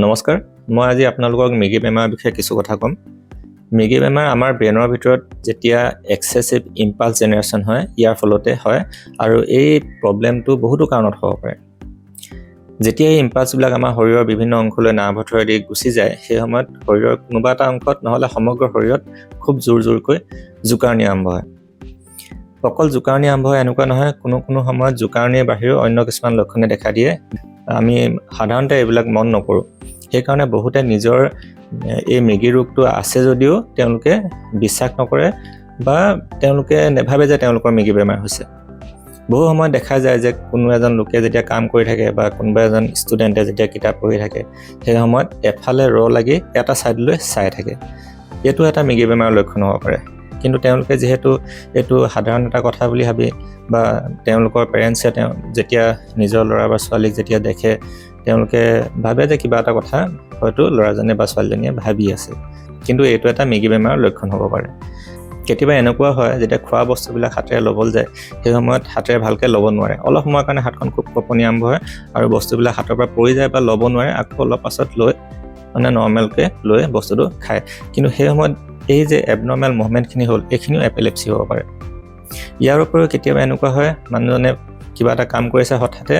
নমস্কাৰ, মই আজি আপোনালোকক মৃগী বেমাৰৰ বিষয়ে কিছু কথা ক'ম। মৃগী বেমাৰ আমাৰ ব্ৰেইনৰ ভিতৰত যেতিয়া এক্সেছিভ ইম্পালছ জেনেৰেশ্যন হয়, ইয়াৰ ফলতে হয় আৰু এই প্ৰব্লেমটো বহুতো কাৰণত হ'ব পাৰে। যেতিয়া এই ইম্পালছবিলাক আমাৰ শৰীৰৰ বিভিন্ন অংশলৈ নাৰ্ভৰ থ্ৰুৱেদি গুচি যায়, সেই সময়ত শৰীৰৰ কোনোবা এটা অংশত নহ'লে সমগ্ৰ শৰীৰত খুব জোৰকৈ জোকাৰণি আৰম্ভ হয়। অকল জোকাৰণি আৰম্ভ হয় এনেকুৱা নহয়, কোনো সময়ত জোকাৰণিৰ বাহিৰেও অন্য কিছুমান লক্ষণে দেখা দিয়ে। আমি সাধাৰণতে এইবিলাক মন নকৰোঁ। সেইকাৰণে বহুতে নিজৰ এই মৃগী ৰোগটো আছে যদিও তেওঁলোকে বিশ্বাস নকৰে বা তেওঁলোকে নেভাবে যে তেওঁলোকৰ মৃগী বেমাৰ হৈছে। বহু সময়ত দেখা যায় যে কোনো এজন লোকে যেতিয়া কাম কৰি থাকে বা কোনোবা এজন ষ্টুডেণ্টে যেতিয়া কিতাপ পঢ়ি থাকে, সেই সময়ত এফালে লাগি এটা ছাইডলৈ চাই থাকে। এইটো এটা মৃগী বেমাৰৰ লক্ষণ হ'ব পাৰে। কিন্তু তেওঁলোকে যিহেতু এইটো সাধাৰণ এটা কথা বুলি ভাবি বা তেওঁলোকৰ পেৰেণ্টছে যেতিয়া নিজৰ ল'ৰা বা ছোৱালীক যেতিয়া দেখে, তেওঁলোকে ভাবে যে কিবা এটা কথা হয়তো ল'ৰাজনে বা ছোৱালীজনীয়ে ভাবি আছে। কিন্তু এইটো এটা মৃগী বেমাৰৰ লক্ষণ হ'ব পাৰে। কেতিয়াবা এনেকুৱা হয় যেতিয়া খোৱা বস্তুবিলাক হাতেৰে ল'বলৈ যায়, সেই সময়ত হাতেৰে ভালকৈ ল'ব নোৱাৰে। অলপ সময়ৰ কাৰণে হাতখন খুব কঁপনি আৰম্ভ হয় আৰু বস্তুবিলাক হাতৰ পৰা পৰি যায় বা ল'ব নোৱাৰে, আকৌ অলপ পাছত লৈ নৰ্মেলকৈ লৈ বস্তুটো খায়। কিন্তু সেই সময়ত এই যে এবনৰ্মেল মুভমেণ্টখিনি হ'ল, এইখিনিও এপিলেপচি হ'ব পাৰে। ইয়াৰ উপৰিও কেতিয়াবা এনেকুৱা হয়, মানুহজনে কিবা এটা কাম কৰিছে, হঠাতে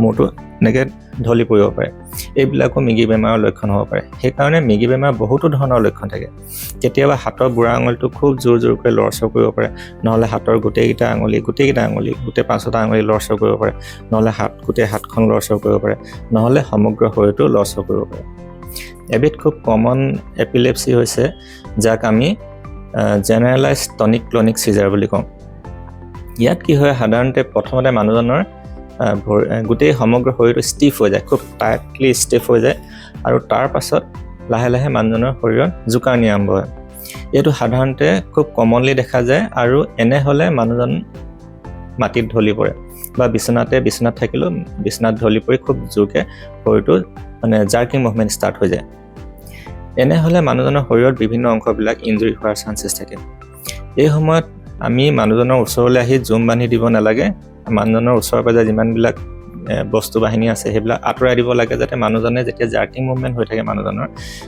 মূৰটো এনেকৈ ঢলি পৰিব পাৰে। এইবিলাকো মৃগী বেমাৰৰ লক্ষণ হ'ব পাৰে। সেইকাৰণে মৃগী বেমাৰ বহুতো ধৰণৰ লক্ষণ থাকে। কেতিয়াবা হাতৰ বুঢ়া আঙুলিটো খুব জোৰকৈ লৰচৰ কৰিব পাৰে, নহ'লে হাতৰ গোটেইকেইটা আঙুলি, গোটেই 5টা আঙুলি লৰচৰ কৰিব পাৰে, নহ'লে গোটেই হাতখন লৰচৰ কৰিব পাৰে, নহ'লে সমগ্ৰ শৰীৰটো লৰচৰ কৰিব পাৰে। এবিধ খুব কমন এপিলেপচি হৈছে যাক আমি জেনেৰেলাইজ টনিক ক্লনিক চিজাৰ বুলি কওঁ। ইয়াত কি হয়, সাধাৰণতে প্ৰথমতে মানুহজনৰ গোটেই সমগ্ৰ শৰীৰটো ষ্টিফ হৈ যায়, খুব টাইটলি ষ্টিফ হৈ যায় আৰু তাৰ পাছত লাহে লাহে মানুহজনৰ শৰীৰত জোকাৰণি আৰম্ভ হয়। এইটো সাধাৰণতে খুব কমনলি দেখা যায় আৰু এনে হ'লে মানুহজন মাটিত ঢলি পৰে বা বিচনাত থাকিলেও বিচনাত ঢলি পৰি খুব জোৰকৈ শৰীৰটো জাৰ্কিং মুভমেণ্ট ষ্টাৰ্ট হৈ যায়। এনে হ'লে মানুহজনৰ শৰীৰত বিভিন্ন অংশবিলাক ইনজুৰি হোৱাৰ চান্সেছ থাকে। এই সময়ত আমি মানুহজনৰ ওচৰলৈ আহি জুম বান্ধি দিব নালাগে। মানুহজনৰ ওচৰে পাজৰে যিমানবিলাক বস্তু বাহিনী আছে সেইবিলাক আঁতৰাই দিব লাগে, যাতে মানুহজনে যেতিয়া জাৰ্কিং মুভমেণ্ট হৈ থাকে মানুহজনৰ,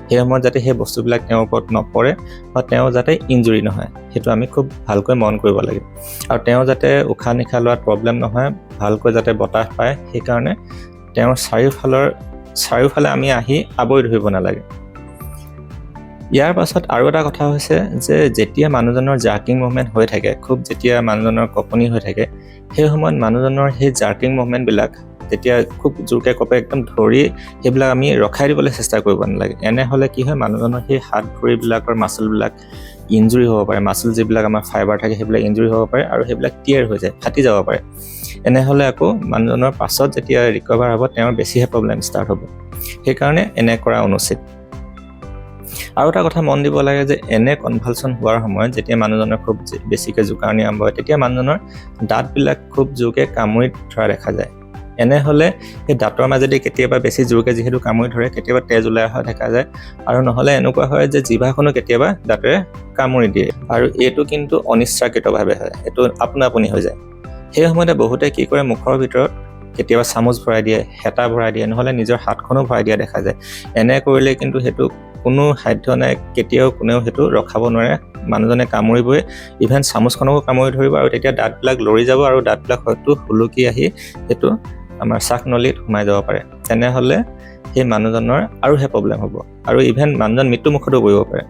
সেই সময়ত যাতে সেই বস্তুবিলাক তেওঁৰ ওপৰত নপৰে বা তেওঁ যাতে ইনজুৰি নহয়, সেইটো আমি খুব ভালকৈ মন কৰিব লাগে। আৰু তেওঁ যাতে উশাহ নিশাহ লোৱাত প্ৰব্লেম নহয়, ভালকৈ যাতে বতাহ পায়, সেইকাৰণে তেওঁৰ চাৰিওফালে আমি আহি আৱৰি ধৰিব নালাগে। ইয়াৰ পাছত আৰু এটা কথা হৈছে যে যেতিয়া মানুহজনৰ জাৰ্কিং মুভমেণ্ট হৈ থাকে, যেতিয়া মানুহজনৰ কঁপনি হৈ থাকে, সেই সময়ত মানুহজনৰ সেই জাৰ্কিং মুভমেণ্টবিলাক যেতিয়া খুব জোৰকৈ কঁপে, একদম ধৰি সেইবিলাক আমি ৰখাই দিবলৈ চেষ্টা কৰিব নালাগে। এনে হ'লে কি হয়, মানুহজনৰ সেই হাত ভৰিবিলাকৰ মাচলবিলাক ইনজুৰি হ'ব পাৰে। মাচল যিবিলাক আমাৰ ফাইবাৰ থাকে সেইবিলাক ইনজুৰি হ'ব পাৰে আৰু সেইবিলাক টিয়াৰ হৈ যায়, ফাটি যাব পাৰে। এনে হ'লে আকৌ মানুহজনৰ পাছত যেতিয়া ৰিকভাৰ হ'ব, তেওঁৰ বেছিহে প্ৰব্লেম ষ্টাৰ্ট হ'ব। সেইকাৰণে এনে কৰা অনুচিত। আৰু এটা কথা মন দিব লাগে যে এনে কনভালচন হোৱাৰ সময়ত যেতিয়া মানুহজনৰ খুব বেছিকৈ জোকাৰণি আৰম্ভ হয়, তেতিয়া মানুহজনৰ দাঁতবিলাক খুব জোৰকৈ কামুৰি ধৰা দেখা যায়। এনে হ'লে সেই দাঁতৰ মাজেদি কেতিয়াবা বেছি জোৰকৈ যিহেতু কামুৰি ধৰে, কেতিয়াবা তেজ ওলাই অহা দেখা যায়। আৰু নহ'লে এনেকুৱা হয় যে জিভাখনো কেতিয়াবা দাঁতেৰে কামুৰি দিয়ে আৰু এইটো কিন্তু অনিচ্ছাকৃতভাৱে হয়, এইটো আপোনা-আপুনি হৈ যায়। সেই সময়তে বহুতে কি কৰে, মুখৰ ভিতৰত কেতিয়াবা চামুচ ভৰাই দিয়ে, হেতা ভৰাই দিয়ে, নহ'লে নিজৰ হাতখনো ভৰাই দিয়া দেখা যায়। এনে কৰিলে কিন্তু সেইটো কোনো সাধ্য নাই, কেতিয়াও কোনেও সেইটো ৰখাব নোৱাৰে। মানুহজনে কামুৰিবই, ইভেন চামুচখনকো কামুৰি ধৰিব আৰু তেতিয়া দাঁতবিলাক লৰি যাব আৰু দাঁতবিলাক হয়তো সুলকি আহি সেইটো আমাৰ শ্বাসনলীত সোমাই যাব পাৰে। তেনেহ'লে সেই মানুহজনৰ আৰুহে প্ৰব্লেম হ'ব আৰু ইভেন মানুহজন মৃত্যুমুখতো পৰিব পাৰে।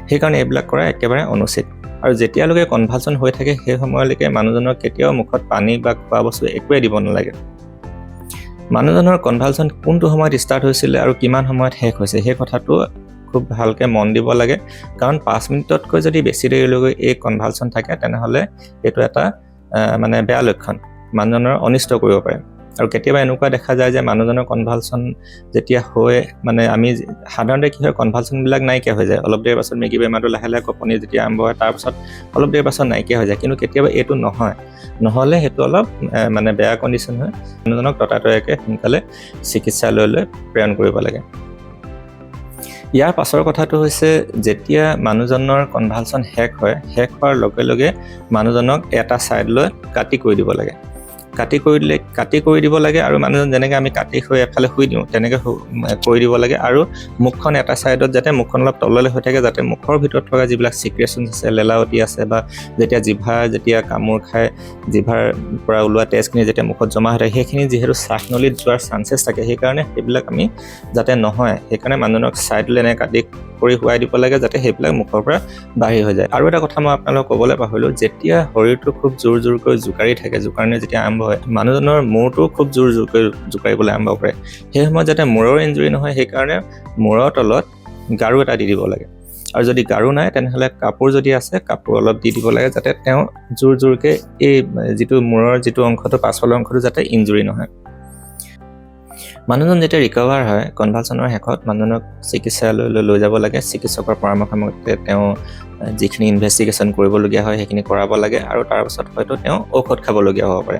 সেইকাৰণে এইবিলাক কৰা একেবাৰে অনুচিত। আৰু যেতিয়ালৈকে কনভালচন হৈ থাকে, সেই সময়লৈকে মানুহজনৰ কেতিয়াও মুখত পানী বা খোৱা বস্তু একোৱে দিব নালাগে। মানুহজনৰ কনভালচন কোনটো সময়ত ষ্টাৰ্ট হৈছিলে আৰু কিমান সময়ত শেষ হৈছে, সেই কথাটো খুব ভালকৈ মন দিব লাগে। কাৰণ 5 মিনিটতকৈ যদি বেছি দেৰিলৈকে এই কনভালচন থাকে, তেনেহ'লে এইটো এটা বেয়া লক্ষণ, মানুহজনৰ অনিষ্ট কৰিব পাৰে। আৰু কেতিয়াবা এনেকুৱা দেখা যায় যে মানুহজনৰ কনভালচন যেতিয়া হৈ আমি সাধাৰণতে কি হয়, কনভালচনবিলাক নাইকিয়া হৈ যায়। অলপ দেৰি পাছত মৃগী বেমাৰটো লাহে লাহে কঁপনি যেতিয়া আৰম্ভ হয়, তাৰপাছত অলপ দেৰি পাছত নাইকিয়া হৈ যায়। কিন্তু কেতিয়াবা এইটো নহ'লে সেইটো অলপ বেয়া কণ্ডিশ্যন হয়। মানুহজনক ততাতৈয়াকৈ সোনকালে চিকিৎসালয়লৈ প্ৰেৰণ কৰিব লাগে। ইয়াৰ পাছৰ কথাটো হৈছে, যেতিয়া মানুহজনৰ কনভালচন শেষ হোৱাৰ লগে লগে মানুহজনক এটা ছাইডলৈ কাটি কৰি দিব লাগে। কাটি কৰি দিব লাগে আৰু মানুহজন যেনেকৈ আমি কাটি হৈ এফালে শুই দিওঁ তেনেকৈ কৰি দিব লাগে আৰু মুখখন এটা ছাইডত যাতে মুখখন অলপ তললৈ হৈ থাকে যাতে মুখৰ ভিতৰত থকা যিবিলাক চিক্ৰেশ্যনছ আছে লেলাৱতি আছে বা যেতিয়া কামোৰ খাই জিভাৰ পৰা ওলোৱা তেজখিনি যেতিয়া মুখত জমা হৈ থাকে সেইখিনি যিহেতু শ্বাসনলীত যোৱাৰ চান্সেছ থাকে সেইকাৰণে সেইবিলাক আমি যাতে নহয় সেইকাৰণে মানুহজনক ছাইডলৈ এনেকৈ কাটি কৰি শুৱাই দিব লাগে যাতে সেইবিলাক মুখৰ পৰা বাহিৰ হৈ যায়। আৰু এটা কথা মই আপোনালোকক ক'বলৈ পাহৰিলোঁ, যেতিয়া শৰীৰটো খুব জোৰকৈ জোকাৰি থাকে, জোকাৰণি যেতিয়া আৰম্ভ হয় মানুহজনৰ মূৰটো খুব জোৰকৈ জোকাৰিবলৈ আৰম্ভ কৰে। সেই সময়ত যাতে মূৰৰ ইঞ্জুৰি নহয় সেইকাৰণে মূৰৰ তলত গাৰু এটা দি দিব লাগে আৰু যদি গাৰু নাই তেনেহ'লে কাপোৰ যদি আছে কাপোৰ অলপ দি দিব লাগে যাতে তেওঁ জোৰকৈ এই যিটো মূৰৰ যিটো অংশটো পাছফালৰ অংশটো যাতে ইঞ্জুৰি নহয়। মানুহজন যেতিয়া ৰিকভাৰ হয় কনভালচনৰ শেষত মানুহজনক চিকিৎসালয়লৈ লৈ যাব লাগে। চিকিৎসকৰ পৰামৰ্শ মতে তেওঁ যিখিনি ইনভেষ্টিগেশ্যন কৰিবলগীয়া হয় সেইখিনি কৰাব লাগে আৰু তাৰপাছত হয়তো তেওঁ ঔষধ খাবলগীয়া হ'ব পাৰে।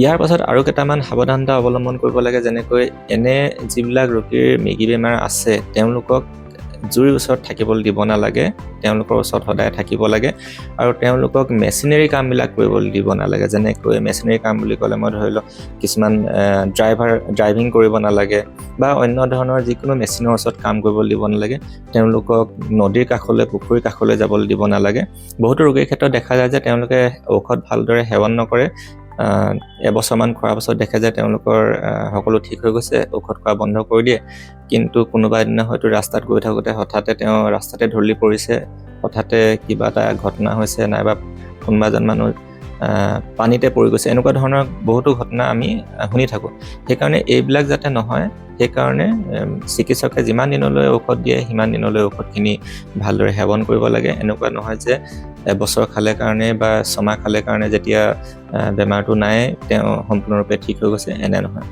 ইয়াৰ পাছত আৰু কেইটামান সাৱধানতা অৱলম্বন কৰিব লাগে, যেনেকৈ এনে যিবিলাক ৰোগীৰ মেগী বেমাৰ আছে তেওঁলোকক জুইৰ ওচৰত থাকিবলৈ দিব নালাগে, তেওঁলোকৰ ওচৰত সদায় থাকিব লাগে আৰু তেওঁলোকক মেচিনেৰী কামবিলাক কৰিবলৈ দিব নালাগে। যেনেকৈ মেচিনেৰী কাম বুলি ক'লে মই ধৰি লওক কিছুমান ড্ৰাইভিং কৰিব নালাগে বা অন্য ধৰণৰ যিকোনো মেচিনৰ ওচৰত কাম কৰিবলৈ দিব নালাগে। তেওঁলোকক নদীৰ কাষলৈ পুখুৰীৰ কাষলৈ যাবলৈ দিব নালাগে। বহুতো ৰোগীৰ ক্ষেত্ৰত দেখা যায় যে তেওঁলোকে ঔষধ ভালদৰে সেৱন নকৰে, এবছৰমান খোৱাৰ পাছত দেখে যে তেওঁলোকৰ সকলো ঠিক হৈ গৈছে, ঔষধ খোৱা বন্ধ কৰি দিয়ে, কিন্তু কোনোবা এদিনা হয়তো ৰাস্তাত গৈ থাকোঁতে হঠাতে তেওঁ ৰাস্তাতে ঢলি পৰিছে, হঠাতে কিবা এটা ঘটনা হৈছে নাইবা কোনোবা এজন মানুহ পানীতে পৰি গৈছে, এনেকুৱা ধৰণৰ বহুতো ঘটনা আমি শুনি থাকোঁ। সেইকাৰণে এইবিলাক যাতে নহয় সেইকাৰণে চিকিৎসকে যিমান দিনলৈ ঔষধ দিয়ে সিমান দিনলৈ ঔষধখিনি ভালদৰে সেৱন কৰিব লাগে। এনেকুৱা নহয় যে এবছৰ খালে কাৰণে বা ছমাহ খালে কাৰণে যেতিয়া বেমাৰটো নাই তেওঁ সম্পূৰ্ণৰূপে ঠিক হৈ গৈছে, এনে নহয়।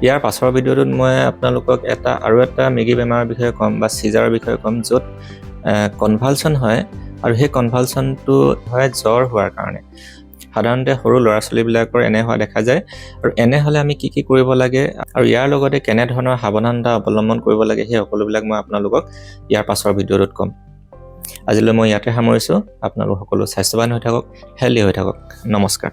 ইয়াৰ পাছৰ ভিডিঅ'টোত মই আপোনালোকক আৰু এটা মেগী বেমাৰৰ বিষয়ে ক'ম বা চিজাৰৰ বিষয়ে ক'ম, য'ত কনভালচন হয় আৰু সেই কনভালচনটো হয় জ্বৰ হোৱাৰ কাৰণে। সাধাৰণতে সৰু ল'ৰা ছোৱালীবিলাকৰ এনে হোৱা দেখা যায় আৰু এনে হ'লে আমি কি কৰিব লাগে আৰু ইয়াৰ লগতে কেনেধৰণৰ সাৱধানতা অৱলম্বন কৰিব লাগে সেই সকলোবিলাক মই আপোনালোকক ইয়াৰ পাছৰ ভিডিঅ'টোত ক'ম। আজিলৈ মই ইয়াতে সামৰিছোঁ। আপোনালোক সকলো স্বাস্থ্যৱান হৈ থাকক, হেল্ডি হৈ থাকক। নমস্কাৰ।